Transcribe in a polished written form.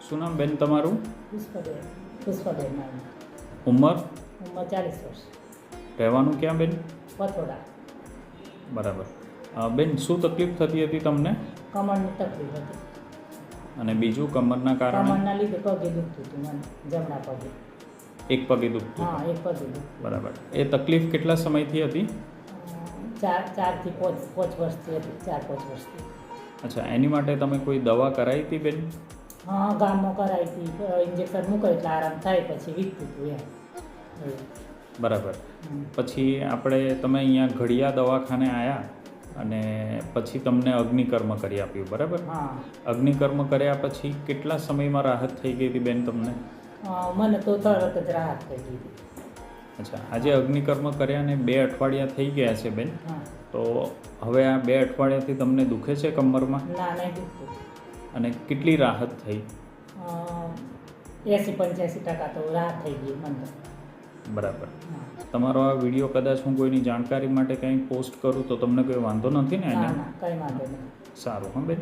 શું નામ બેન તમારું? પુષ્પાબેન. ઉંમર? ઉંમર 40 વર્ષ. રહેવાનું ક્યાં બેન? પથોડા. બરાબર. બેન શું તકલીફ થતી હતી તમને? કમરની તકલીફ હતી. અને બીજું કમરના કારણે? કમરના લીધે પગે દુખતું હતું મને, જમણા પગે. એક પગે દુખતું? હા, એક પગે દુખતું. બરાબર. એ તકલીફ કેટલા સમયથી હતી? 4 થી 5 વર્ષથી હતી. 4-5 વર્ષથી. અચ્છા, એની માટે તમે કોઈ દવા કરાવી હતી બેન? હા, ગામમાં કરાવી હતી. ઇન્જેક્શન મૂકો એટલે આરામ થાય, પછી વીકતું હતું એમ. બરાબર. પછી તમે અહીંયા ઘડિયા દવાખાને આવ્યા અને પછી તમને અગ્નિકર્મ કરી આપ્યું, બરાબર? હા. અગ્નિકર્મ કર્યા પછી કેટલા સમયમાં રાહત થઈ ગઈ હતી બેન તમને? મને તો તરત જ રાહત થઈ ગઈ હતી. અચ્છા, આજે અગ્નિકર્મ કર્યા ને 2 અઠવાડિયા થઈ ગયા છે બેન. હા. તો હવે આ 2 અઠવાડિયાથી તમને દુખે છે કમરમાં? ના, નહીં દુખતું. અને કેટલી રાહત થઈ? 80-85% તો રાહત થઈ ગઈ મને. બરાબર. તમારો આ વિડીયો કદાચ હું કોઈની જાણકારી માટે કંઈ પોસ્ટ કરું તો તમને કોઈ વાંધો નથી ને? ના, કંઈ વાંધો નહીં. સારું. હા બેન.